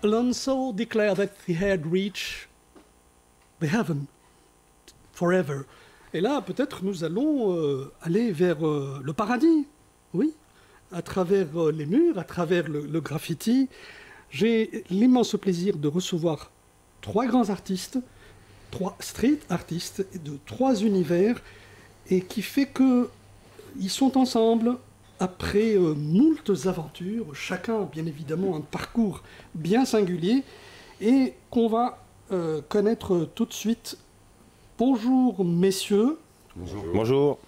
Alonso declared that he had reached the heaven forever. Et là, peut-être nous allons aller vers le paradis, oui, à travers les murs, à travers le graffiti. J'ai l'immense plaisir de recevoir 3 grands artistes, 3 street artistes de 3 univers, et qui fait qu'ils sont ensemble après moultes aventures, chacun bien évidemment un parcours bien singulier, et qu'on va connaître tout de suite. Bonjour messieurs. Bonjour. Bonjour.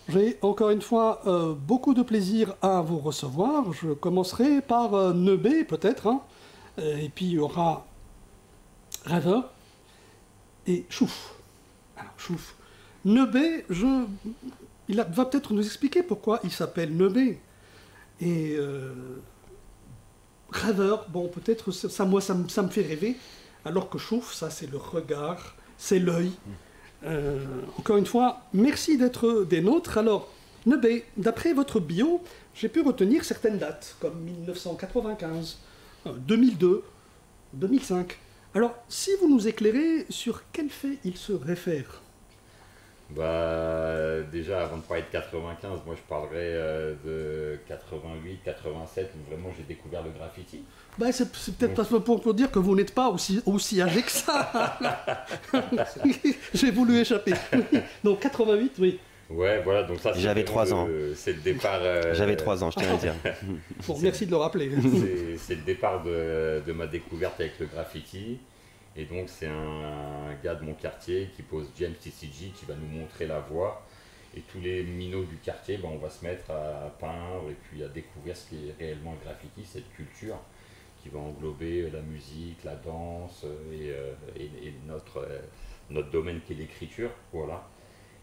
J'ai encore une fois beaucoup de plaisir à vous recevoir. Je commencerai par Nebé peut-être, hein. Et puis il y aura Rêveur et Chouf. Alors Chouf. Nebé, il va peut-être nous expliquer pourquoi il s'appelle Nebé. Et Rêveur, bon peut-être ça moi ça me fait rêver, alors que Chouf, ça c'est le regard, c'est l'œil. Encore une fois, merci d'être des nôtres. Alors, Nebé, d'après votre bio, j'ai pu retenir certaines dates, comme 1995, 2002, 2005. Alors, si vous nous éclairez sur quel fait il se réfère? Bah, déjà, avant de parler de 95, moi je parlerais de 88, 87, où vraiment j'ai découvert le graffiti. Bah, c'est peut-être pas pour dire que vous n'êtes pas aussi âgé que ça. J'ai voulu échapper. Donc 88, oui. Ouais, voilà, donc ça j'avais 3 ans. C'est le départ. J'avais 3 ans, je tiens à le dire. Bon, merci de le rappeler. C'est le départ de ma découverte avec le graffiti. Et donc c'est un gars de mon quartier qui pose James TCG qui va nous montrer la voie. Et tous les minots du quartier, ben, on va se mettre à peindre et puis à découvrir ce qui est réellement le graffiti, cette culture qui va englober la musique, la danse et notre domaine qui est l'écriture. Voilà.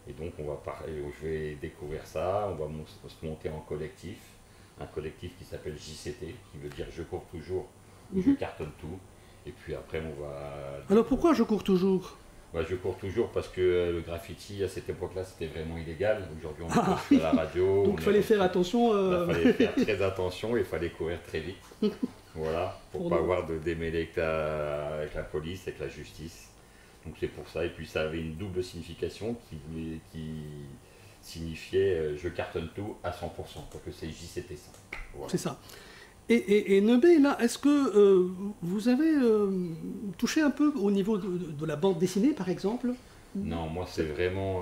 Et donc je vais découvrir ça, on va se monter en collectif, un collectif qui s'appelle JCT, qui veut dire je cours toujours, je cartonne tout. Et puis après on va... Alors pourquoi je cours toujours? Ouais, je cours toujours parce que le graffiti à cette époque-là c'était vraiment illégal. Aujourd'hui on est à la radio. Donc il fallait faire attention. Il fallait faire très attention et il fallait courir très vite. Voilà, pour pas avoir de démêlés avec la police, avec la justice. Donc c'est pour ça. Et puis ça avait une double signification qui signifiait je cartonne tout à 100%. Parce que c'est JCT ça. Voilà. C'est ça. Et Nebé, là, est-ce que vous avez touché un peu au niveau de la bande dessinée, par exemple? Non, moi c'est vraiment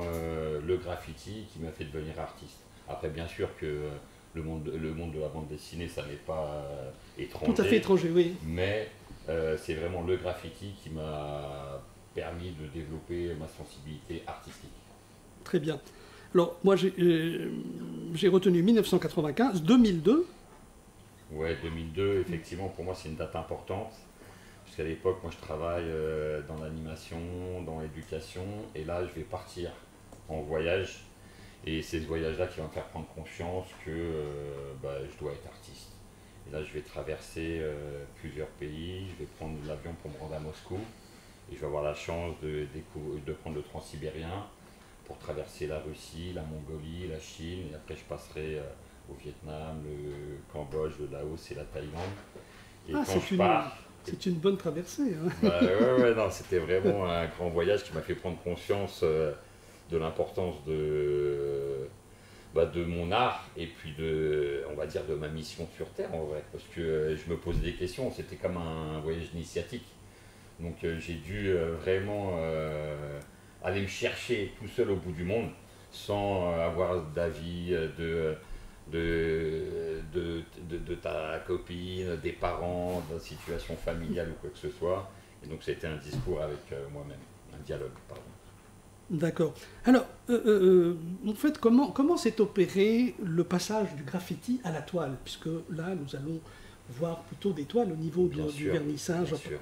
le graffiti qui m'a fait devenir artiste. Après, bien sûr que le monde de la bande dessinée, ça n'est pas étranger. Tout à fait étranger, oui. Mais c'est vraiment le graffiti qui m'a permis de développer ma sensibilité artistique. Très bien. Alors, moi, j'ai retenu 1995, 2002. Ouais, 2002, effectivement, pour moi, c'est une date importante. Parce qu'à l'époque, moi, je travaille dans l'animation, dans l'éducation. Et là, je vais partir en voyage. Et c'est ce voyage-là qui va me faire prendre conscience que je dois être artiste. Et là, je vais traverser plusieurs pays. Je vais prendre l'avion pour me rendre à Moscou. Et je vais avoir la chance de prendre le transsibérien pour traverser la Russie, la Mongolie, la Chine. Et après, je passerai... au Vietnam, le Cambodge, le Laos et la Thaïlande. Et c'est une bonne traversée. Hein. Ouais, non, c'était vraiment un grand voyage qui m'a fait prendre conscience de l'importance de mon art et puis on va dire de ma mission sur Terre en vrai. Parce que je me posais des questions, c'était comme un voyage initiatique. Donc j'ai dû vraiment aller me chercher tout seul au bout du monde sans avoir d'avis de ta copine, des parents, de la situation familiale ou quoi que ce soit. Et donc c'était un discours avec moi-même, un dialogue, pardon. D'accord. Alors, en fait, comment s'est opéré le passage du graffiti à la toile? Puisque là, nous allons voir plutôt des toiles au niveau du vernissage. Bien sûr.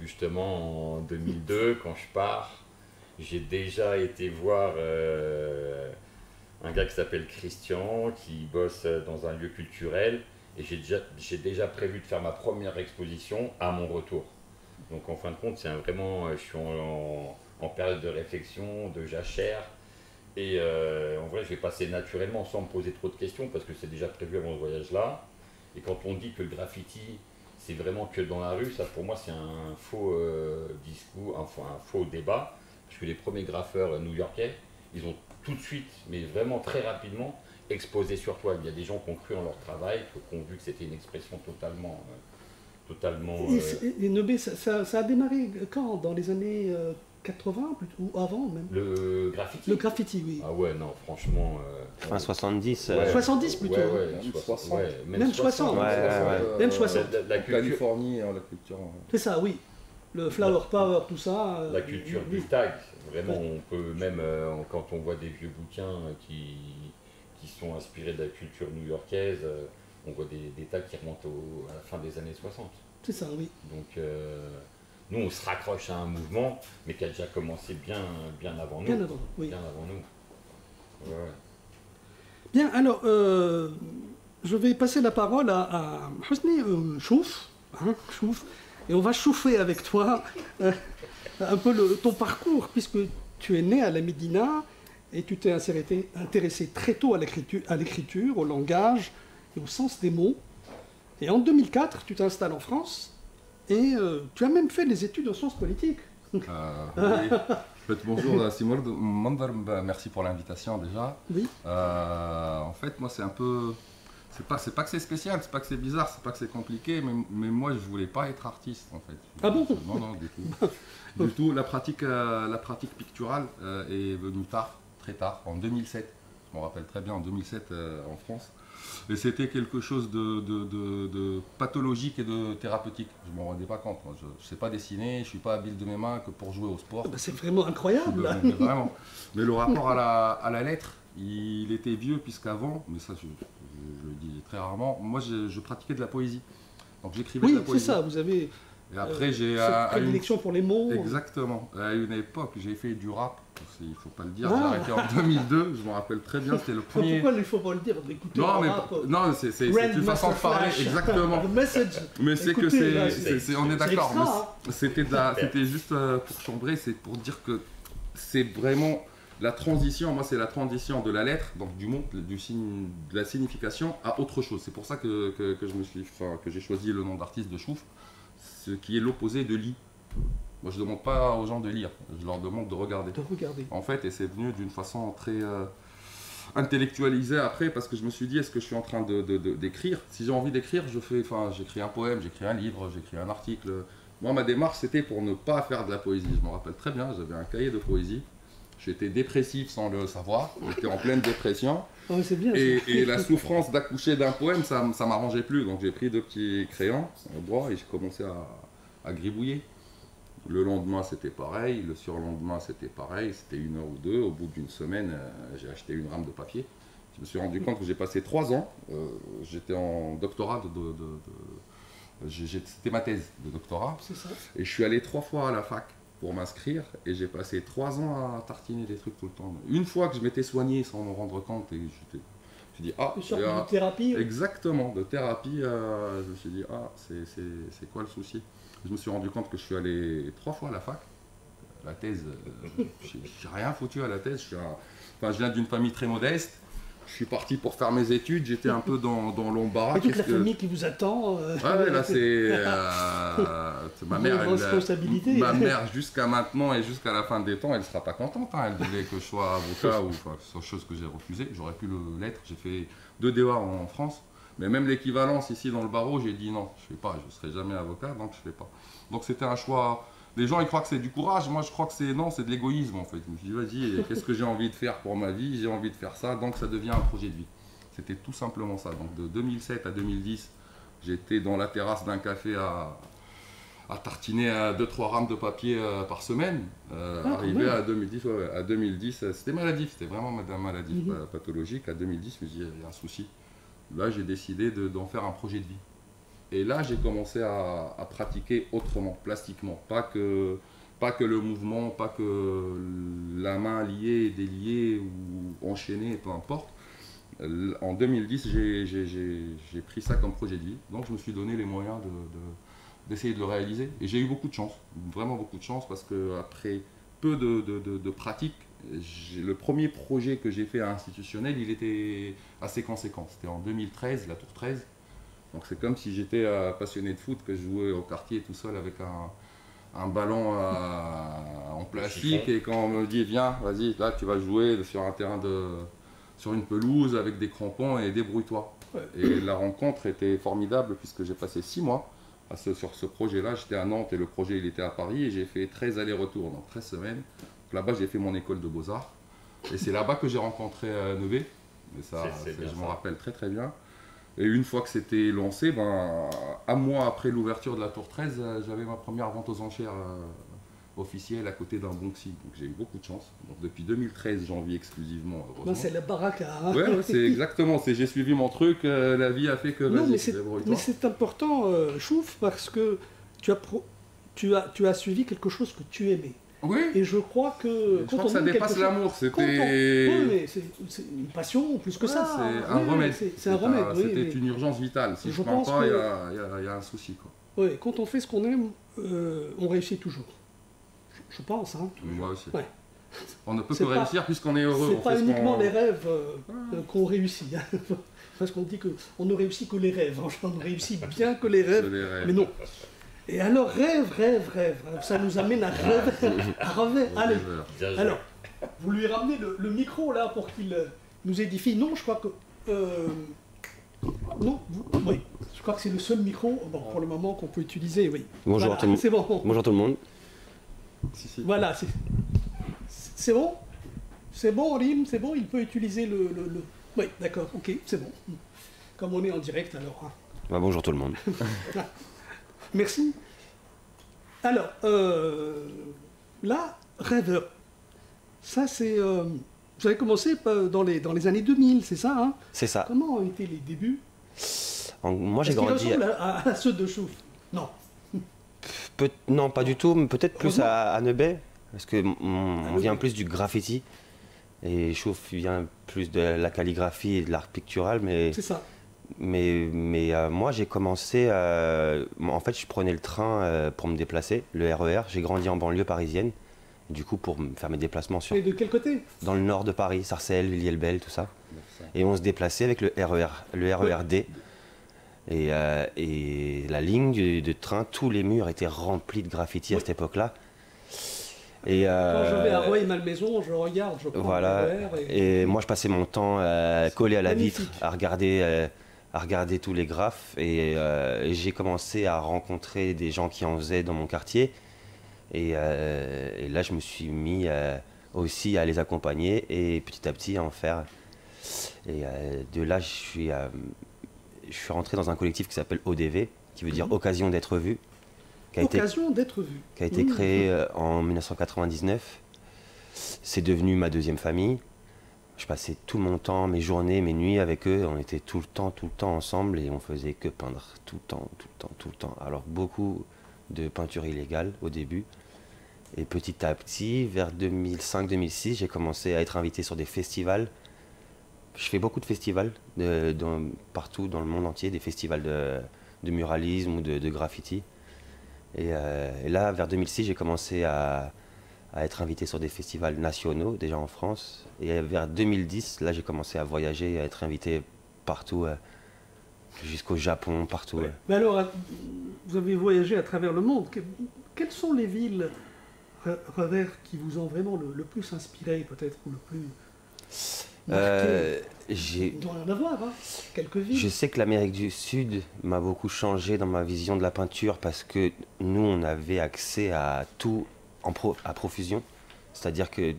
Justement, en 2002, quand je pars, j'ai déjà été voir... un gars qui s'appelle Christian, qui bosse dans un lieu culturel, et j'ai déjà prévu de faire ma première exposition à mon retour. Donc en fin de compte, je suis en période de réflexion, de jachère, et en vrai je vais passer naturellement sans me poser trop de questions, parce que c'est déjà prévu avant ce voyage-là. Et quand on dit que le graffiti, c'est vraiment que dans la rue, ça pour moi c'est un faux discours, enfin un faux débat, parce que les premiers graffeurs new-yorkais, ils ont tout de suite, mais vraiment très rapidement, exposé sur toile. Il y a des gens qui ont cru en leur travail, qui ont vu que c'était une expression totalement... Et Nobé, ça a démarré quand? Dans les années 80 ou avant même? Le graffiti? Le graffiti, oui. Ah ouais, non, franchement... Fin 70. 70 plutôt. Ouais, 60. même 60. Ouais. Même 60. La culture, Californie, la culture. C'est ça, oui. Le flower power, tout ça. la culture oui. du tag, vraiment, on peut même, quand on voit des vieux bouquins qui sont inspirés de la culture new-yorkaise, on voit des tags qui remontent à la fin des années 60. C'est ça, oui. Donc, nous, on se raccroche à un mouvement, mais qui a déjà commencé bien avant nous. Bien avant, oui. Bien avant nous. Ouais. Bien, alors, je vais passer la parole à Hosni Chouf, Chouf, et on va chauffer avec toi un peu ton parcours, puisque tu es né à la Médina et tu t'es intéressé très tôt à l'écriture, au langage et au sens des mots. Et en 2004, tu t'installes en France et tu as même fait des études en sciences politiques. Oui. Bonjour Simon, merci pour l'invitation déjà. Oui. En fait, moi c'est un peu... C'est pas que c'est spécial, c'est pas que c'est bizarre, c'est pas que c'est compliqué, mais moi je voulais pas être artiste en fait. Ah bon? Non, du tout. Du tout, la pratique picturale est venue tard, très tard, en 2007. Je me rappelle très bien, en 2007 en France. Et c'était quelque chose de pathologique et de thérapeutique. Je ne m'en rendais pas compte. Moi, je ne sais pas dessiner, je ne suis pas habile de mes mains que pour jouer au sport. C'est vraiment incroyable. Mais vraiment. Mais le rapport à la lettre, il était vieux puisqu'avant, mais ça je le dis très rarement, moi je pratiquais de la poésie. Donc j'écrivais de la Oui, c'est poésie. ça, vous avez Et après j'ai cette prédilection pour les mots. Exactement. À une époque, j'ai fait du rap. Il ne faut pas le dire. Ah. J'ai arrêté en 2002. Je me rappelle très bien. C'était le premier. Pourquoi il ne faut pas le dire? Écoutez, Non, mais rap, non, c'est une façon de parler. Flash. Exactement. The message. Mais c'est que Écoutez, là, on est d'accord. extra, hein. C'était juste pour chambrer. C'est pour dire que c'est vraiment la transition. Moi, c'est la transition de la lettre, donc du mot, du signe, de la signification à autre chose. C'est pour ça que j'ai choisi le nom d'artiste de Chouf, ce qui est l'opposé de lit. Moi, je ne demande pas aux gens de lire, je leur demande de regarder. De regarder. En fait, et c'est venu d'une façon très intellectualisée après, parce que je me suis dit, est-ce que je suis en train d'écrire? Si j'ai envie d'écrire, j'écris un poème, j'écris un livre, j'écris un article. Moi, ma démarche, c'était pour ne pas faire de la poésie. Je me rappelle très bien, j'avais un cahier de poésie. J'étais dépressif sans le savoir, j'étais en pleine dépression. Oh, c'est bien. Et la souffrance d'accoucher d'un poème, ça m'arrangeait plus. Donc j'ai pris 2 petits crayons en bois et j'ai commencé à gribouiller. Le lendemain, c'était pareil. Le surlendemain, c'était pareil. C'était 1 heure ou 2. Au bout d'une semaine, j'ai acheté une rame de papier. Je me suis rendu compte que j'ai passé 3 ans. J'étais en doctorat c'était ma thèse de doctorat. C'est ça. Et je suis allé 3 fois à la fac pour m'inscrire et j'ai passé 3 ans à tartiner des trucs tout le temps. Une fois que je m'étais soigné sans me rendre compte, et je me suis dit, ah, Une sorte de thérapie. exactement, de thérapie, je me suis dit, ah, c'est quoi le souci? Je me suis rendu compte que je suis allé 3 fois à la fac. La thèse, j'ai rien foutu à la thèse. Je viens d'une famille très modeste. Je suis parti pour faire mes études, j'étais un peu dans l'embarras. Et toute la famille qui vous attend. Ouais, là c'est ma mère. Responsabilité. Ma mère jusqu'à maintenant et jusqu'à la fin des temps, elle ne sera pas contente. Hein. Elle voulait que je sois avocat ou c'est chose que j'ai refusé. J'aurais pu l'être. J'ai fait 2 DEA en France, mais même l'équivalence ici dans le barreau, j'ai dit non, je fais pas. Je serai jamais avocat, donc je fais pas. Donc c'était un choix. Les gens ils croient que c'est du courage, moi je crois que c'est de l'égoïsme en fait. Je me suis dit vas-y, qu'est-ce que j'ai envie de faire pour ma vie? J'ai envie de faire ça, donc ça devient un projet de vie. C'était tout simplement ça. Donc de 2007 à 2010, j'étais dans la terrasse d'un café à tartiner 2-3 rames de papier par semaine. Arrivé à 2010, à 2010, c'était maladif, c'était vraiment maladif, pathologique. À 2010, je me suis dit il y a un souci. Là j'ai décidé d'en faire un projet de vie. Et là, j'ai commencé à pratiquer autrement, plastiquement. Pas que le mouvement, pas que la main liée, déliée ou enchaînée, peu importe. En 2010, j'ai pris ça comme projet de vie. Donc, je me suis donné les moyens d'essayer de le réaliser. Et j'ai eu beaucoup de chance, vraiment beaucoup de chance, parce qu'après peu de pratique, le premier projet que j'ai fait institutionnel, il était assez conséquent. C'était en 2013, la Tour 13. Donc c'est comme si j'étais passionné de foot, que je jouais au quartier tout seul avec un ballon en plastique, et quand on me dit viens, vas-y, là tu vas jouer sur un terrain sur une pelouse avec des crampons et débrouille-toi. Ouais. Et la rencontre était formidable puisque j'ai passé 6 mois sur ce projet-là. J'étais à Nantes et le projet il était à Paris, et j'ai fait 13 allers-retours dans 13 semaines. Donc là-bas j'ai fait mon école de beaux-arts, et c'est là-bas que j'ai rencontré Nebé. Et ça, je m'en rappelle très très bien. Et une fois que c'était lancé, un mois après l'ouverture de la Tour 13, j'avais ma première vente aux enchères officielle à côté d'un Bonxy. Donc j'ai eu beaucoup de chance. Donc depuis 2013, j'en vis exclusivement, heureusement. C'est la baraka. Hein. Ouais, c'est exactement. J'ai suivi mon truc, la vie a fait que... Non, mais débrouille-toi. c'est important, Chouf, parce que tu as suivi quelque chose que tu aimais. Oui. Et je crois que... Je crois que ça dépasse l'amour. C'était... Oui, mais c'est une passion plus que ça. C'est un remède. C'est un remède, oui. C'était une urgence vitale. Si je ne prends pense pas, il que... y a un souci, quoi. Oui, quand on fait ce qu'on aime, on réussit toujours. Je pense. Hein. Moi aussi. Ouais. On ne peut que réussir puisqu'on est heureux. C'est pas uniquement les rêves qu'on réussit. Hein. Parce qu'on dit qu'on ne réussit que les rêves. Hein. On ne réussit bien que les rêves. Mais non. Et alors, rêve. Ça nous amène à rêver. Allez. Alors, vous lui ramenez le micro là pour qu'il nous édifie. Non, je crois que... non, oui. Je crois que c'est le seul micro pour le moment qu'on peut utiliser. Oui. Bonjour, voilà, tout le monde. C'est bon. Bonjour tout le monde. Si. Voilà, c'est bon. C'est bon, Rim, c'est bon, il peut utiliser le... Oui, d'accord, ok, c'est bon. Comme on est en direct, alors. Hein. Bonjour tout le monde. Merci. Alors, là, rêveur. Ça, c'est... vous avez commencé dans les années 2000, c'est ça, hein? C'est ça. Comment ont été les débuts? Moi j'ai grandi... Est-ce qu'ils ressemblent à ceux de Chouf? Non. Non, pas du tout, mais peut-être plus à Nebé, parce que on vient plus du graffiti, et Chouf vient plus de la calligraphie et de l'art pictural, mais... C'est ça. Mais moi j'ai commencé, en fait je prenais le train pour me déplacer, le RER, j'ai grandi en banlieue parisienne, du coup pour faire mes déplacements Et de quel côté? dans le nord de Paris, Sarcelles, Villiers-le-Bel, tout ça, et on se déplaçait avec le RERD. Et la ligne de train, tous les murs étaient remplis de graffiti à cette époque-là. Et quand je vais à Rueil-Malmaison, je regarde, je prends voilà. Et moi, je passais mon temps collé à la vitre, à regarder tous les graphes. Et j'ai commencé à rencontrer des gens qui en faisaient dans mon quartier. Et là, je me suis mis aussi à les accompagner et petit à petit à en faire. Et de là, je suis rentré dans un collectif qui s'appelle ODV, qui veut dire Occasion d'être vu. Qui a été créé en 1999. C'est devenu ma deuxième famille. Je passais tout mon temps, mes journées, mes nuits avec eux. On était tout le temps ensemble et on faisait que peindre tout le temps. Alors beaucoup de peinture illégale au début. Et petit à petit, vers 2005-2006, j'ai commencé à être invité sur des festivals. Je fais beaucoup de festivals partout dans le monde entier, des festivals de muralisme ou de graffiti. Et là, vers 2006, j'ai commencé à être invité sur des festivals nationaux, déjà en France. Et vers 2010, là, j'ai commencé à voyager, à être invité partout, jusqu'au Japon, partout. Ouais. Mais alors, vous avez voyagé à travers le monde. Quelles sont les villes revers qui vous ont vraiment le plus inspiré, peut-être, ou le plus marqué? Il doit y en avoir, hein, quelques villes. Je sais que l'Amérique du Sud m'a beaucoup changé dans ma vision de la peinture parce que nous, on avait accès à tout à profusion. C'est-à-dire que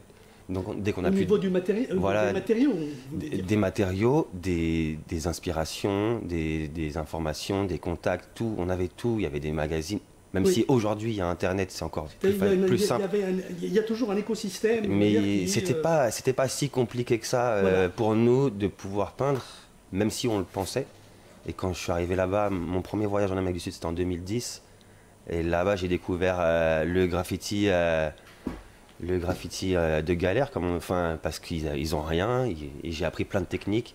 dès qu'on a au niveau du matériel, voilà, des matériaux, des inspirations, des informations, des contacts, tout. On avait tout. Il y avait des magazines. Même si aujourd'hui il y a Internet, c'est encore plus simple. Il y a toujours un écosystème. Mais c'était pas si compliqué que ça pour nous de pouvoir peindre, même si on le pensait. Et quand je suis arrivé là-bas, mon premier voyage en Amérique du Sud, c'était en 2010. Et là-bas, j'ai découvert le graffiti de galère, parce qu'ils ont rien. Et j'ai appris plein de techniques.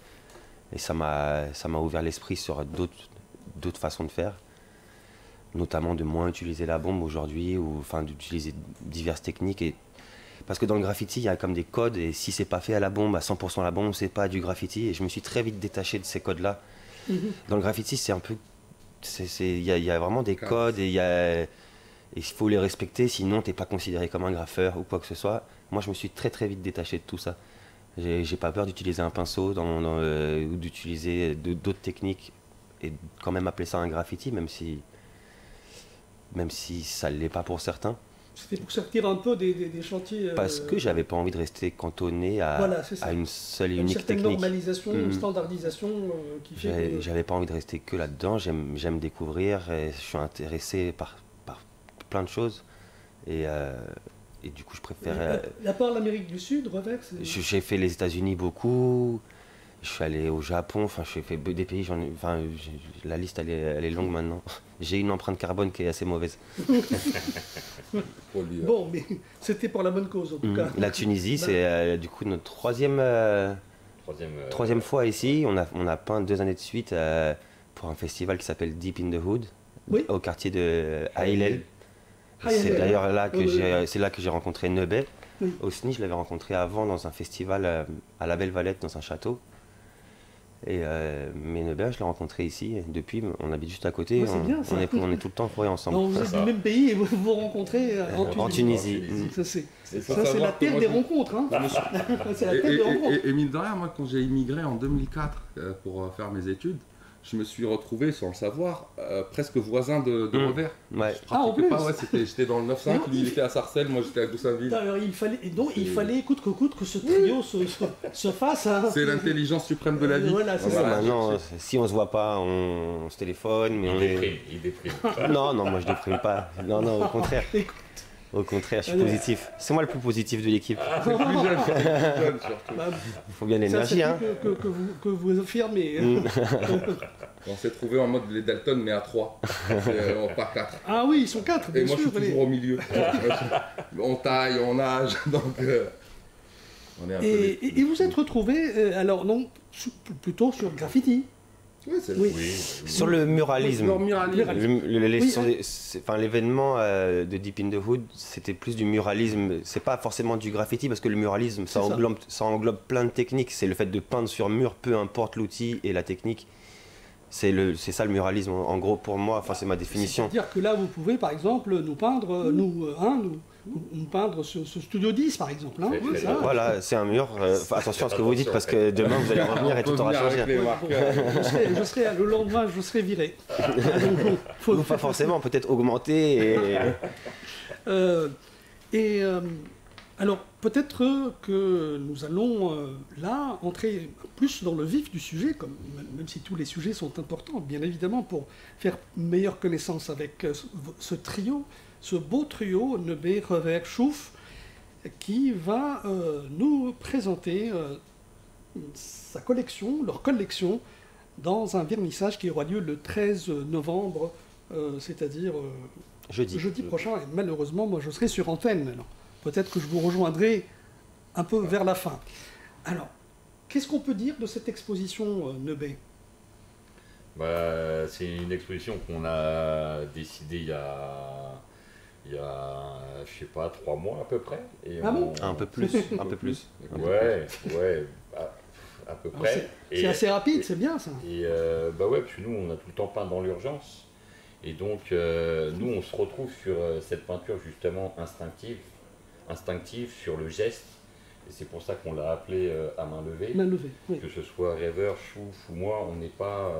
Et ça m'a ouvert l'esprit sur d'autres façons de faire. Notamment de moins utiliser la bombe aujourd'hui, ou d'utiliser diverses techniques. Parce que dans le graffiti, il y a comme des codes, et si c'est pas fait à la bombe, à 100% à la bombe, c'est pas du graffiti. Et je me suis très vite détaché de ces codes-là. Dans le graffiti, c'est un peu y a vraiment des codes et il faut les respecter, sinon t'es pas considéré comme un graffeur ou quoi que ce soit. Moi, je me suis très très vite détaché de tout ça. J'ai pas peur d'utiliser un pinceau ou d'utiliser d'autres techniques et quand même appeler ça un graffiti, même si ça ne l'est pas pour certains. C'était pour sortir un peu des chantiers. Parce que j'avais pas envie de rester cantonné à une seule et unique technique. Une normalisation, une standardisation qui fait que... J'avais pas envie de rester que là-dedans. J'aime découvrir et je suis intéressé par plein de choses. Et du coup, je préfère... À part l'Amérique du Sud, Revers... J'ai fait les États-Unis beaucoup. Je suis allé au Japon. Enfin, j'ai fait des pays. La liste, elle est longue maintenant. J'ai une empreinte carbone qui est assez mauvaise. Bon, mais c'était pour la bonne cause, en tout cas. La Tunisie, c'est du coup notre troisième fois ici. On a peint 2 années de suite pour un festival qui s'appelle Deep in the Hood, au quartier de Haïlel. C'est d'ailleurs là que j'ai rencontré Nebet. Oui. Osni, je l'avais rencontré avant dans un festival à la Belle Valette, dans un château. Mais Nebet, je l'ai rencontré ici. Et depuis, on habite juste à côté. On est tout le temps fourrés ensemble. Non, vous êtes du même pays et vous vous rencontrez en Tunisie. Ça, c'est la terre des rencontres. Hein. C'est la terre des rencontres. Et mine de rien, moi, quand j'ai immigré en 2004 pour faire mes études, je me suis retrouvé, sans le savoir, presque voisin de Revers. Ouais. En plus. J'étais dans le 9-5, lui il était à Sarcelles, moi j'étais à Goussainville. Alors, il fallait coûte que coûte que ce trio se fasse. Hein. C'est l'intelligence suprême de la vie. Voilà, maintenant, si on se voit pas, on se téléphone. Mais il déprime. Non, moi je déprime pas. Non, au contraire. Au contraire, je suis positif. C'est moi le plus positif de l'équipe. C'est le plus jeune surtout. Il faut bien l'énergie. Hein. Que vous affirmez. On s'est trouvé en mode les Dalton, mais à 3. Pas 4. Ah oui, ils sont 4. Et moi je suis toujours au milieu. On taille, on nage, donc on est un peu... Et vous êtes retrouvés, alors non, plutôt sur graffiti. Oui. Sur le muralisme. L'événement de Deep in the Hood, c'était plus du muralisme. C'est pas forcément du graffiti parce que le muralisme, ça englobe plein de techniques. C'est le fait de peindre sur mur, peu importe l'outil et la technique. C'est ça le muralisme. En gros, pour moi, c'est ma définition. C'est-à-dire que là, vous pouvez, par exemple, nous peindre, nous peindre ce Studio 10, par exemple. Hein, ça. Voilà, c'est un mur. Attention à ce que vous dites, parce que demain, vous allez revenir et tout aura changé. Le lendemain, je serai viré. Ou pas forcément, peut-être augmenter. Alors, peut-être que nous allons là entrer plus dans le vif du sujet, même si tous les sujets sont importants, bien évidemment, pour faire meilleure connaissance avec ce trio. Ce beau trio, Nebet, Revers, Chouf, qui va nous présenter leur collection, dans un vernissage qui aura lieu le 13 novembre, c'est-à-dire jeudi prochain. Et malheureusement, moi, je serai sur antenne. Alors, peut-être que je vous rejoindrai un peu vers la fin. Alors, qu'est-ce qu'on peut dire de cette exposition, Nebet ? C'est une exposition qu'on a décidée il y a, je sais pas, 3 mois à peu près. Et un peu plus. Ouais, à peu près. C'est assez rapide, c'est bien ça. Et parce que nous, on a tout le temps peint dans l'urgence. Et donc, nous, on se retrouve sur cette peinture justement instinctive sur le geste. Et c'est pour ça qu'on l'a appelé à main levée. Main levée, oui. Que ce soit Revers, Chouf ou moi, on n'est pas...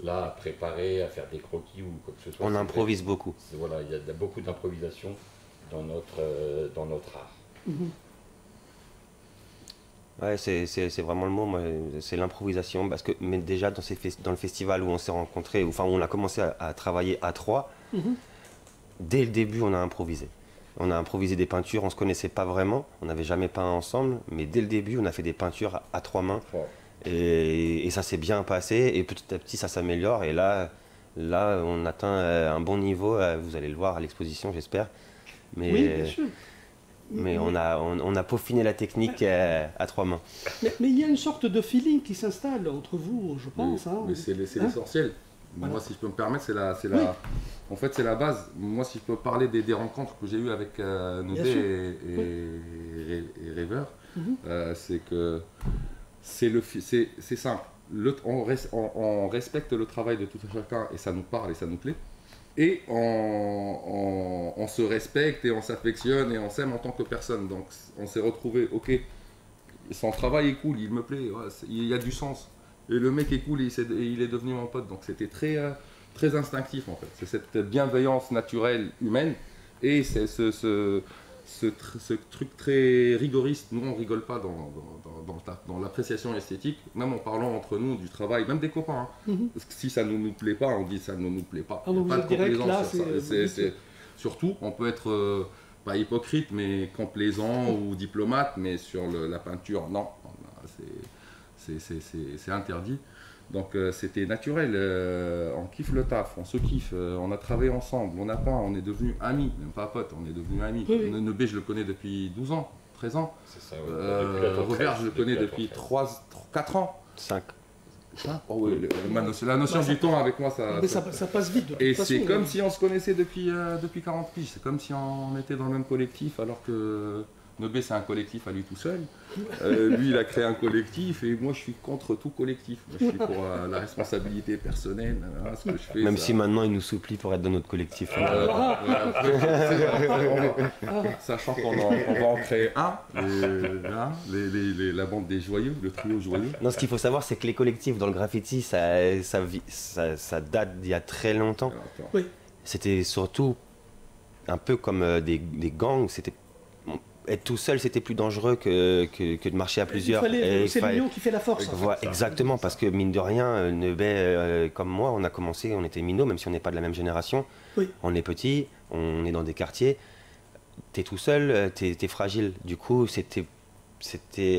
là à préparer, à faire des croquis ou quoi que ce soit. On improvise beaucoup. Voilà, il y a beaucoup d'improvisation dans notre art. Mm-hmm. Ouais, c'est vraiment le mot, c'est l'improvisation. Parce que mais déjà dans le festival où on s'est rencontrés, où on a commencé à travailler à 3, dès le début on a improvisé. On a improvisé des peintures, on ne se connaissait pas vraiment, on n'avait jamais peint ensemble, mais dès le début on a fait des peintures à 3 mains. Oh. Et ça s'est bien passé, et petit à petit ça s'améliore, et là on atteint un bon niveau, vous allez le voir à l'exposition j'espère. Oui, bien sûr. Mais on a peaufiné la technique à 3 mains. Mais il y a une sorte de feeling qui s'installe entre vous, je pense. Mais c'est l'essentiel. Voilà. Moi, si je peux me permettre, en fait, c'est la base. Moi, si je peux parler des rencontres que j'ai eues avec Nebet et Revers, c'est que c'est simple. on respecte le travail de tout un chacun et ça nous parle et ça nous plaît. Et on se respecte et on s'affectionne et on s'aime en tant que personne. Donc on s'est retrouvé, ok, son travail est cool, il me plaît, ouais, il y a du sens. Et le mec est cool et il est devenu mon pote. Donc c'était très, très instinctif en fait. C'est cette bienveillance naturelle humaine et c'est ce truc très rigoriste. Nous on rigole pas dans l'appréciation esthétique, même en parlant entre nous du travail, même des copains. Hein. Parce que si ça ne nous plaît pas, on dit ça ne nous plaît pas. Ah, donc pas vous êtes direct là, surtout, on peut être pas hypocrite, mais complaisant ou diplomate, mais sur la peinture, non, c'est interdit. Donc c'était naturel, on kiffe le taf, on se kiffe, on a travaillé ensemble, on a peint, on est devenus amis, même pas potes, on est devenus amis. Oui. Nebé, je le connais depuis 12 ans, 13 ans. C'est ça, ouais. Robert, je le connais depuis 4 ans. 5. Oh oui, la notion du temps avec moi, ça passe vite. De et toute c'est façon, comme si on se connaissait depuis 40 piges, c'est comme si on était dans le même collectif alors que Nebé c'est un collectif à lui tout seul. Lui il a créé un collectif et moi je suis contre tout collectif. Moi, je suis pour la responsabilité personnelle, ce que je fais. Même si maintenant il nous supplie pour être dans notre collectif. Sachant qu'on va en créer un, la bande des joyeux, le trio joyeux. Non, ce qu'il faut savoir, c'est que les collectifs dans le graffiti, ça date d'il y a très longtemps. Oui. C'était surtout un peu comme des gangs. Être tout seul, c'était plus dangereux que de marcher à plusieurs. C'est l'union qui fait la force. Exactement, parce que mine de rien, Nebé, comme moi, on a commencé, on était minots, même si on n'est pas de la même génération. Oui. On est petits, on est dans des quartiers. T'es tout seul, t'es fragile. Du coup, c'était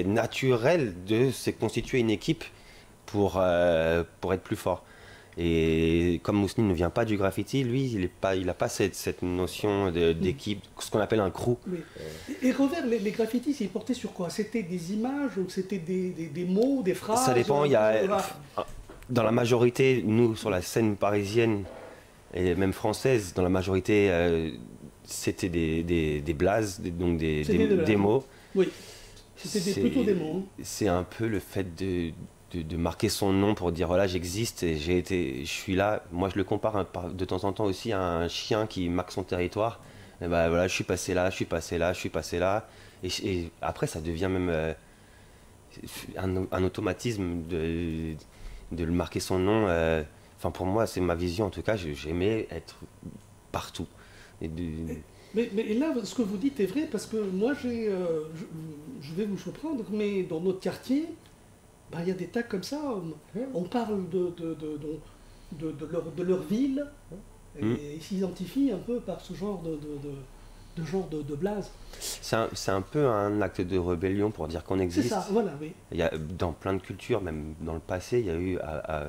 naturel de se constituer une équipe pour être plus fort. Et comme Mousseline ne vient pas du graffiti, lui, il n'a pas cette notion d'équipe, ce qu'on appelle un crew. Oui. Et Robert, les graffitis, ils portaient sur quoi? C'était des images ou c'était des mots, des phrases? Ça dépend. Dans la majorité, nous, sur la scène parisienne et même française, dans la majorité, c'était des blazes, donc des mots. Oui, c'était plutôt des mots. C'est un peu le fait de marquer son nom pour dire voilà, j'existe et je suis là. Moi je le compare de temps en temps aussi à un chien qui marque son territoire. Et ben voilà, je suis passé là, je suis passé là, je suis passé là. Et après ça devient même un automatisme de le marquer son nom. Enfin pour moi c'est ma vision en tout cas, j'aimais être partout. Mais là, ce que vous dites est vrai parce que moi je vais vous surprendre, mais dans notre quartier, il y a des tags comme ça, on parle de leur ville et ils s'identifient un peu par ce genre de blaze. C'est un peu un acte de rébellion pour dire qu'on existe. C'est ça, voilà, oui. Il y a, dans plein de cultures, même dans le passé, il y a eu à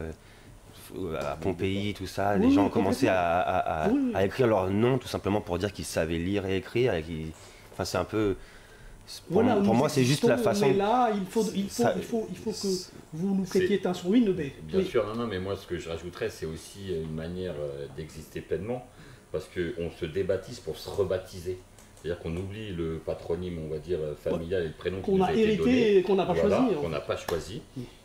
Pompéi, tout ça, les gens ont commencé à écrire leur nom tout simplement pour dire qu'ils savaient lire et écrire. Enfin, c'est un peu... Pour moi, c'est juste la façon. Mais là, il faut que vous nous prêtiez un son. Oui, Nebé. Bien sûr, non, mais moi, ce que je rajouterais, c'est aussi une manière d'exister pleinement, parce qu'on se débaptise pour se rebaptiser. C'est-à-dire qu'on oublie le patronyme, on va dire, familial et le prénom qu'on a hérité et qu'on n'a pas choisi. Qu'on n'a pas choisi.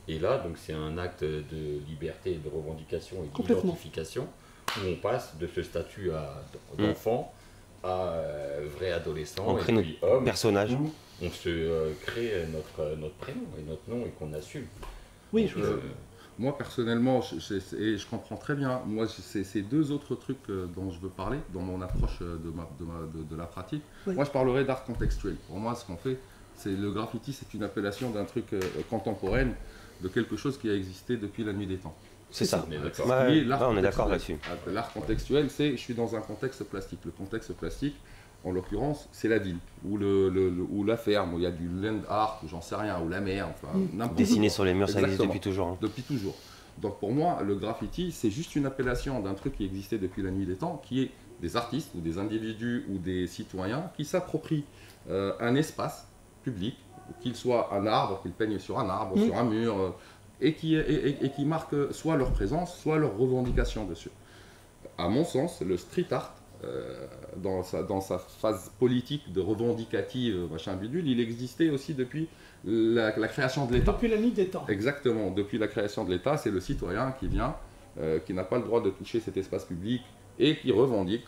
Et là, donc, c'est un acte de liberté, de revendication et d'identification, où on passe de ce statut d'enfant à vrai adolescent, on crée et puis homme, personnage. On se crée notre prénom et notre nom et qu'on assume. Oui, donc, moi personnellement, je comprends très bien. Moi, c'est deux autres trucs dont je veux parler, dans mon approche de la pratique. Oui. Moi, je parlerai d'art contextuel. Pour moi, ce qu'on fait, c'est le graffiti, c'est une appellation d'un truc contemporain, de quelque chose qui a existé depuis la nuit des temps. C'est ça. On est d'accord là-dessus. L'art contextuel, c'est je suis dans un contexte plastique. Le contexte plastique, en l'occurrence, c'est la ville, ou la ferme, où il y a du land art, ou j'en sais rien, ou la mer, enfin n'importe quoi. Dessiné sur les murs, ça existe depuis toujours. Hein. Depuis toujours. Donc pour moi, le graffiti, c'est juste une appellation d'un truc qui existait depuis la nuit des temps, qui est des artistes, ou des individus, ou des citoyens, qui s'approprient un espace public, qu'il soit un arbre, qu'ils peignent sur un arbre, sur un mur, et qui marquent soit leur présence, soit leur revendication dessus. À mon sens, le street art dans sa phase politique de revendicative, machin bidule, il existait aussi depuis la création de l'État. Depuis la nuit des temps. Exactement, depuis la création de l'État, c'est le citoyen qui vient, qui n'a pas le droit de toucher cet espace public et qui revendique,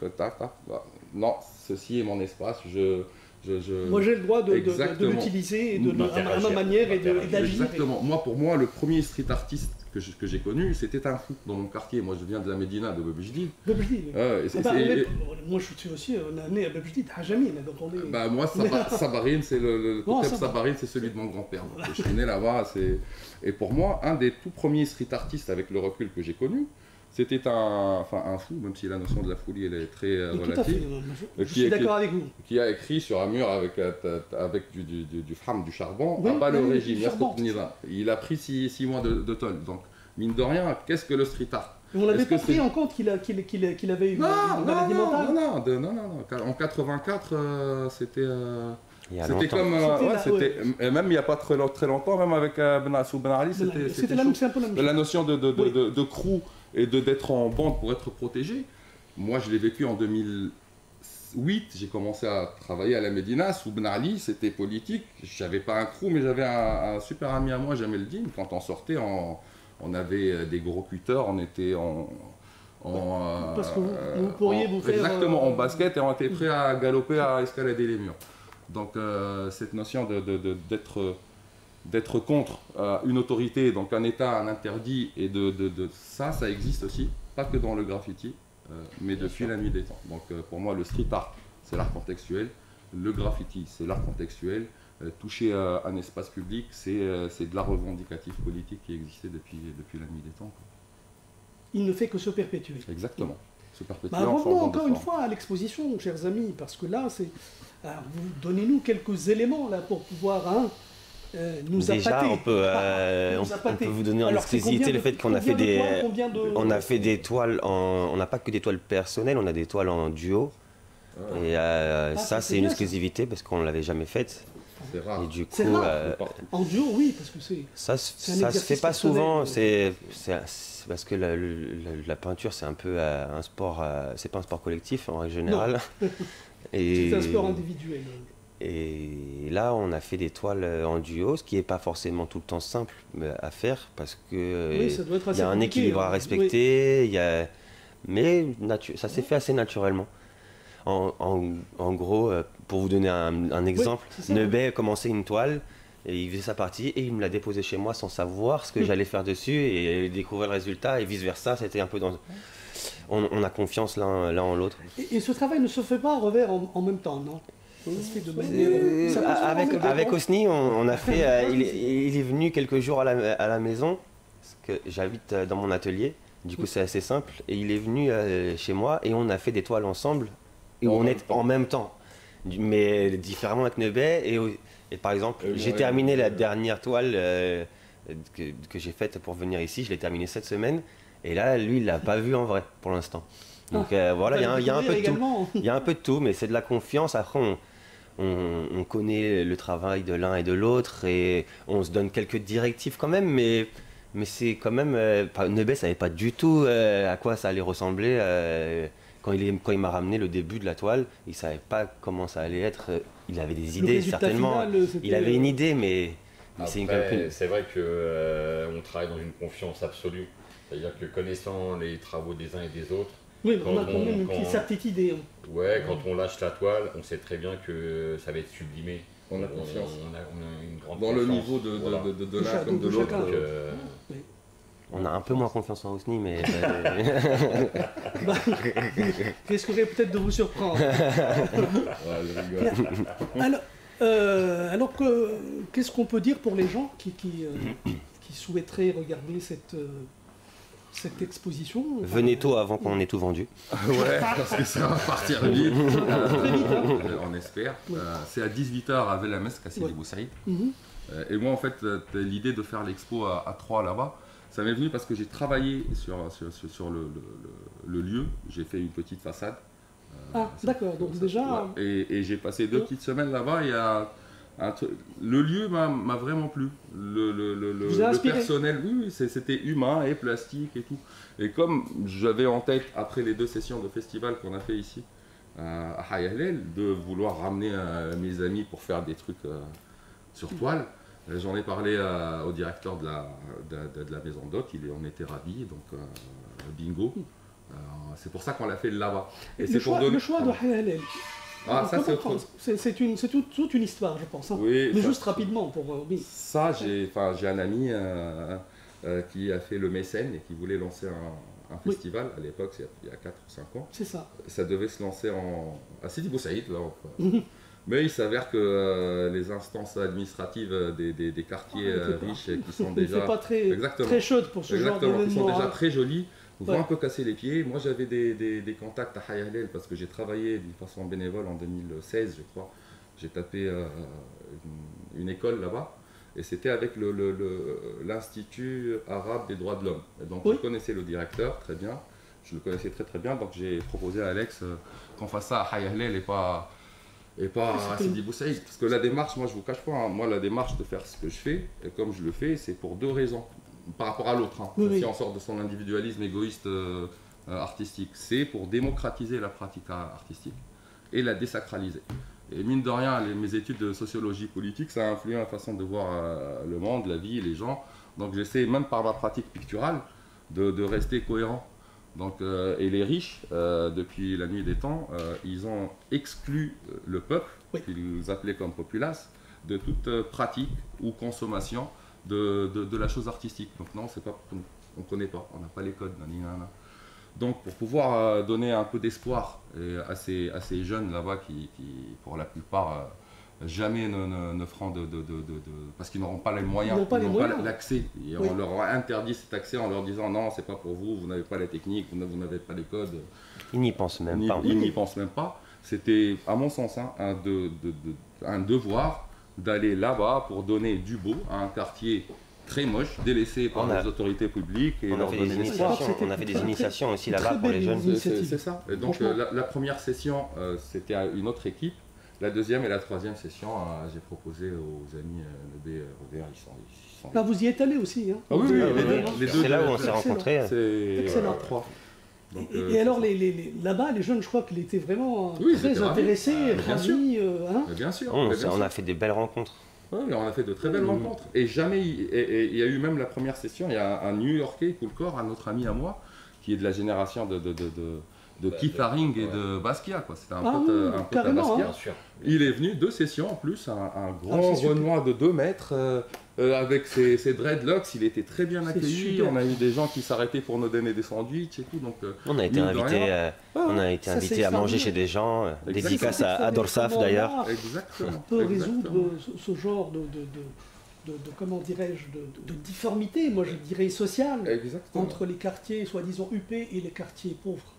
non, ceci est mon espace, moi j'ai le droit de l'utiliser à ma manière et d'agir. Exactement. Pour moi, le premier street artiste que j'ai connu, c'était un fou dans mon quartier. Moi, je viens de la Médina, de Bebjdid. Moi, je suis aussi né à Bebjdid, Hajami. Moi, Sabarine, c'est le Koteb Sabarine, c'est celui de mon grand-père. Je suis né là-bas. Et pour moi, un des tout premiers street artistes avec le recul que j'ai connu, c'était un fou, même si la notion de la folie elle est très relative. Je suis d'accord avec vous. Qui a écrit sur un mur avec du fram, du charbon, oui, abat le régime, il a pris 6 mois de tôle. Donc, mine de rien, qu'est-ce que le street art? On n'avait pas pris en compte qu'il avait eu une maladie mentale? Non. En 84, c'était... C'était comme, même il n'y a pas très longtemps, même avec Ben Ali, c'était la notion de crew et d'être en bande pour être protégé. Moi, je l'ai vécu en 2008, j'ai commencé à travailler à la Médina, sous Ben Ali, c'était politique. J'avais pas un crew, mais j'avais un super ami à moi, Jamel Din. Quand on sortait, on avait des gros cutters, on était parce que vous pourriez vous faire... Exactement, en basket, et on était prêt à galoper, à escalader les murs. Donc cette notion d'être contre une autorité, donc un État, un interdit, et ça existe aussi, pas que dans le graffiti, mais depuis la nuit des temps. Donc pour moi, le street art, c'est l'art contextuel, le graffiti, c'est l'art contextuel, toucher un espace public, c'est de l'art revendicatif politique qui existait depuis la nuit des temps. Il ne fait que se perpétuer. Exactement. Revenons encore une fois à l'exposition, chers amis, parce que là, donnez-nous quelques éléments là, pour pouvoir nous appâter. On peut vous donner en exclusivité le fait qu'on a fait des toiles, on n'a pas que des toiles personnelles, on a des toiles en duo. Et ça, c'est une exclusivité parce qu'on ne l'avait jamais faite. C'est rare. Et du coup, en duo, oui, parce que ça se fait pas souvent. C'est parce que la peinture, c'est un peu un sport. C'est pas un sport collectif en règle générale. C'est un sport individuel. Et là, on a fait des toiles en duo, ce qui n'est pas forcément tout le temps simple à faire parce que il y a un équilibre à respecter. Oui. Mais ça s'est fait assez naturellement. En gros, pour vous donner un exemple, Nebet a commencé une toile et il faisait sa partie et il me l'a déposée chez moi sans savoir ce que j'allais faire dessus et découvrir le résultat et vice versa. C'était un peu dans... On a confiance l'un en l'autre. Et ce travail ne se fait pas à revers en même temps, non? Avec Osni, on a fait... il est venu quelques jours à la maison, parce que j'habite dans mon atelier, du coup c'est assez simple, et il est venu chez moi et on a fait des toiles ensemble, et on est en même temps, mais différemment avec Nebet, et par exemple, j'ai terminé la dernière toile que j'ai faite pour venir ici, je l'ai terminée cette semaine, et là, lui, il l'a pas vu en vrai, pour l'instant. Donc voilà, il y a un peu de tout. Il y a un peu de tout, mais c'est de la confiance. Après, on connaît le travail de l'un et de l'autre et on se donne quelques directives quand même, mais c'est quand même... Nebet ne savait pas du tout à quoi ça allait ressembler. Quand il m'a ramené le début de la toile, il ne savait pas comment ça allait être. Il avait des idées, certainement. Il avait une idée, mais c'est vrai qu'on travaille dans une confiance absolue. C'est-à-dire que connaissant les travaux des uns et des autres, oui, on a quand même une petite idée. Ouais, quand on lâche la toile, on sait très bien que ça va être sublimé. On a confiance. On a une grande dans confiance. Le niveau de l'un comme de l'autre. On a un peu moins confiance en Osni, mais... Je risquerais peut-être de vous surprendre. Alors qu'est-ce qu'on peut dire pour les gens qui souhaiteraient regarder cette exposition? Venez tôt avant qu'on ait tout vendu. Ouais, parce que ça va partir vite. Très vite, hein. On espère. Oui. C'est à 18h à Velamesque, à Sidi Boussaïd. Et moi, en fait, l'idée de faire l'expo à 3 là-bas, ça m'est venu parce que j'ai travaillé sur le lieu. J'ai fait une petite façade. D'accord. Donc déjà... Ouais. Et j'ai passé 2 petites semaines là-bas. Il y a le lieu m'a vraiment plu. Le personnel, oui, c'était humain et plastique et tout. Et comme j'avais en tête, après les 2 sessions de festival qu'on a fait ici, à Haya Hlel, de vouloir ramener mes amis pour faire des trucs sur toile. J'en ai parlé au directeur de la maison d'hôte, on était ravis, donc bingo. C'est pour ça qu'on l'a fait là-bas. Et le choix de Haya Hlel. C'est toute une histoire, je pense. Hein. Oui, mais juste rapidement pour. Ça, j'ai un ami qui a fait le mécène et qui voulait lancer un festival. À l'époque, il y a 4 ou 5 ans. C'est ça. Ça devait se lancer à Sidi Bou Saïd. Mais il s'avère que les instances administratives des quartiers riches qui sont déjà. C'est pas très chaude pour ce genre d'événement. Qui sont déjà très jolis. Vous un peu casser les pieds. Moi, j'avais des contacts à Haya Hlel parce que j'ai travaillé d'une façon bénévole en 2016, je crois. J'ai tapé une école là-bas et c'était avec l'Institut arabe des droits de l'homme. Donc, je connaissais le directeur très bien. Je le connaissais très bien. Donc, j'ai proposé à Alex qu'on fasse ça à Haya Hlel et pas à Sidi Bou Saïd. Parce que la démarche, moi, je ne vous cache pas, hein, moi, la démarche de faire ce que je fais, et comme je le fais, c'est pour 2 raisons. Par rapport à l'autre, si on sort de son individualisme égoïste artistique, c'est pour démocratiser la pratique artistique et la désacraliser. Et mine de rien, mes études de sociologie politique, ça a influé la façon de voir le monde, la vie, les gens. Donc j'essaie, même par ma pratique picturale, de rester cohérent. Donc, et les riches, depuis la nuit des temps, ils ont exclu le peuple, qu'ils appelaient comme populace, de toute pratique ou consommation de la chose artistique. Donc non, c'est pas, on ne connaît pas, on n'a pas les codes. Donc pour pouvoir donner un peu d'espoir à ces jeunes là-bas qui pour la plupart jamais ne feront parce qu'ils n'auront pas les moyens, ils n'auront pas l'accès. On leur a interdit cet accès en leur disant non, c'est pas pour vous, vous n'avez pas la technique, vous n'avez pas les codes. Ils n'y pensent même pas. Ils n'y pensent même pas. C'était, à mon sens, un devoir d'aller là-bas pour donner du beau à un quartier très moche, délaissé par les autorités publiques. Et on a fait des initiations aussi là-bas pour les jeunes. C'est ça. Et donc la première session, c'était à une autre équipe. La deuxième et la troisième session, j'ai proposé aux amis Robert, ils sont... Là, vous y êtes allé aussi. Hein. Ah oui, les deux. C'est là où on s'est rencontrés. C'est excellent. 3. Donc, et alors, là-bas, les jeunes, je crois qu'ils étaient vraiment très intéressés, ravis. Bien sûr. On a fait des belles rencontres. Oui, on a fait de très belles rencontres. Et jamais, il y a eu même la première session, il y a un New-Yorkais, Coolcore, un autre ami à moi, qui est de la génération de Keith Haring et de Basquiat. C'était un pote à Basquiat. Hein. Il est venu 2 sessions en plus, un grand Renoir de 2 mètres, avec ses dreadlocks, il était très bien accueilli. On a eu des gens qui s'arrêtaient pour nous donner des sandwichs et tout. Donc, on a été invités à manger chez des gens, dédicace à Adorsaf d'ailleurs. Exactement. On peut résoudre ce genre comment dirais-je, de difformité, moi je dirais sociale, entre les quartiers soi-disant huppés et les quartiers pauvres.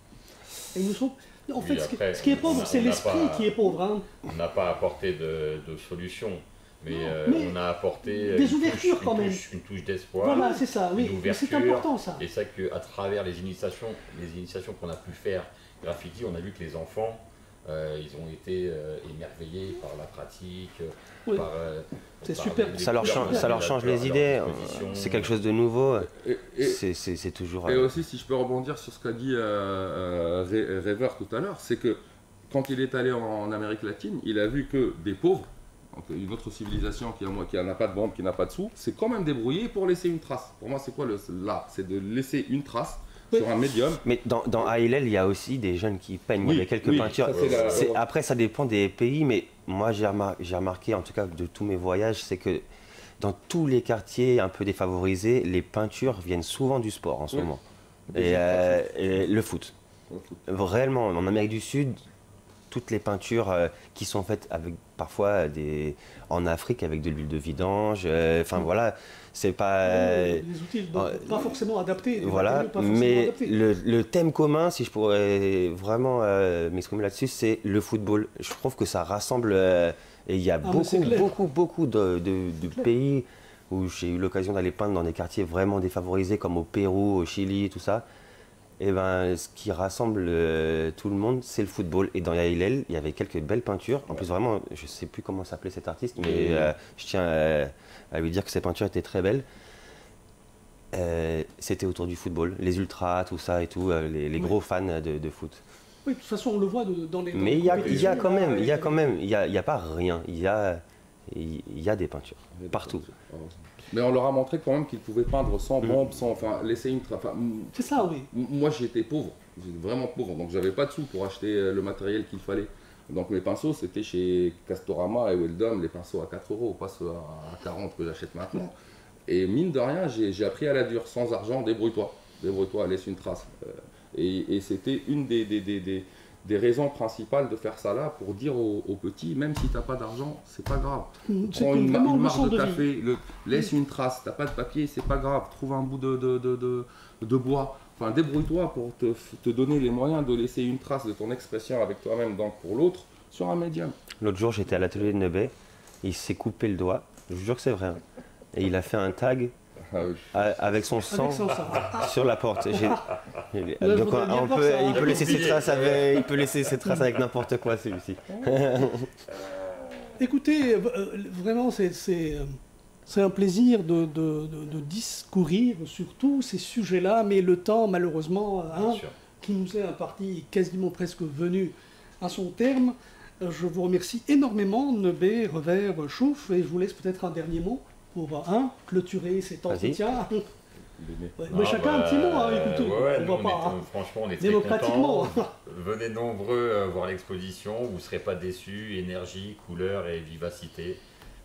Et nous sommes... En fait, ce qui est pauvre, c'est l'esprit qui est pauvre. Hein. On n'a pas apporté de solution, mais on a apporté des ouvertures quand même. Une touche d'espoir. Voilà, c'est ça, oui. C'est important ça. Et ça qu'à travers les initiations qu'on a pu faire graffiti, on a vu que les enfants, ils ont été émerveillés par la pratique. C'est super. Ça leur change les idées. C'est quelque chose de nouveau. C'est toujours. Et aussi, si je peux rebondir sur ce qu'a dit Rêveur tout à l'heure, c'est que quand il est allé en Amérique latine, il a vu que des pauvres, donc une autre civilisation qui n'a pas de bombe, qui n'a pas de sous, c'est quand même débrouillé pour laisser une trace. Pour moi, c'est quoi l'art? C'est de laisser une trace. Sur un médium. Mais dans Haya Hlel, il y a aussi des jeunes qui peignent. Il y a quelques peintures. Après, ça dépend des pays, mais moi, j'ai remarqué, en tout cas, de tous mes voyages, c'est que dans tous les quartiers un peu défavorisés, les peintures viennent souvent du sport en ce moment. Et le foot. Réellement, en Amérique du Sud, toutes les peintures qui sont faites avec parfois en Afrique avec de l'huile de vidange. Enfin voilà. C'est pas les outils pas forcément adaptés. Voilà, mais le thème commun, si je pourrais vraiment m'exprimer là-dessus, c'est le football. Je trouve que ça rassemble et il y a beaucoup de pays où j'ai eu l'occasion d'aller peindre dans des quartiers vraiment défavorisés comme au Pérou, au Chili, tout ça. Et ben, ce qui rassemble tout le monde, c'est le football. Et dans Haya Hlel, il y avait quelques belles peintures. En plus, vraiment, je ne sais plus comment s'appelait cet artiste, mais je tiens à lui dire que ces peintures étaient très belles. C'était autour du football, les ultras, tout ça et tout, les gros fans de foot. Oui, de toute façon, on le voit dans les. Mais il y a quand même, il y a pas rien. Il y a des peintures partout. Mais on leur a montré quand même qu'ils pouvaient peindre sans bombe, sans, enfin, laisser une trace. C'est ça, oui. Moi, j'étais pauvre, j'étais vraiment pauvre, donc j'avais pas de sous pour acheter le matériel qu'il fallait. Donc mes pinceaux, c'était chez Castorama et Weldom, les pinceaux à 4 €, pas ceux à 40 que j'achète maintenant. Et mine de rien, j'ai appris à la dure, sans argent, débrouille-toi, laisse une trace. Et c'était une des raisons principales de faire ça là, pour dire aux petits, même si tu n'as pas d'argent, c'est pas grave. Prends une marque de café, laisse une trace, tu n'as pas de papier, c'est pas grave, trouve un bout de bois. Enfin, débrouille-toi pour te donner les moyens de laisser une trace de ton expression avec toi-même, donc pour l'autre, sur un médium. L'autre jour, j'étais à l'atelier de Nebet, il s'est coupé le doigt, je vous jure que c'est vrai, hein. Et il a fait un tag avec son sang sur la porte. Donc il peut laisser ses traces avec n'importe quoi, celui-ci. Écoutez, vraiment, c'est un plaisir de discourir sur tous ces sujets-là, mais le temps, malheureusement, qui nous est imparti, quasiment presque venu à son terme. Je vous remercie énormément, Nebet, Revers, Chouf, et je vous laisse peut-être un dernier mot pour clôturer cet entretien. Mais chacun un petit mot, écoutez, franchement, on est très démocratiquement. contents. Venez nombreux voir l'exposition, vous ne serez pas déçus. Énergie, couleur et vivacité.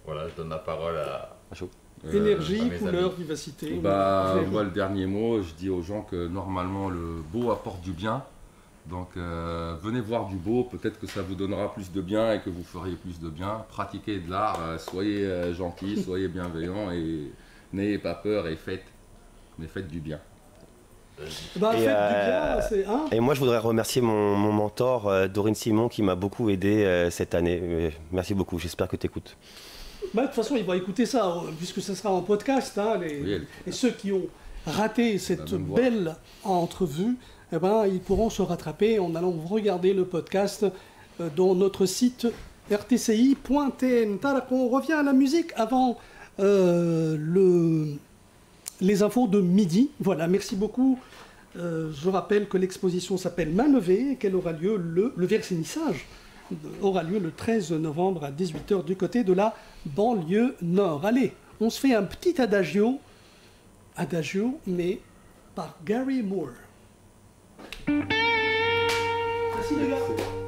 Voilà, je donne la parole à énergie, couleur, vivacité. Moi, le dernier mot, je dis aux gens que normalement le beau apporte du bien. Donc venez voir du beau, peut-être que ça vous donnera plus de bien et que vous feriez plus de bien. Pratiquez de l'art, soyez gentils, soyez bienveillants et n'ayez pas peur et faites du bien. Et moi je voudrais remercier mon mentor Dorine Simon qui m'a beaucoup aidé cette année. Merci beaucoup, j'espère que tu écoutes. De toute façon, il va écouter ça, puisque ça sera en podcast. Et ceux qui ont raté cette belle entrevue, ils pourront se rattraper en allant regarder le podcast dans notre site rtci.tn. On revient à la musique avant les infos de midi. Voilà, merci beaucoup. Je rappelle que l'exposition s'appelle Main levée et qu'elle aura lieu, le vernissage aura lieu le 13 novembre à 18h du côté de la banlieue nord. Allez, on se fait un petit adagio, mais par Gary Moore. Merci les gars.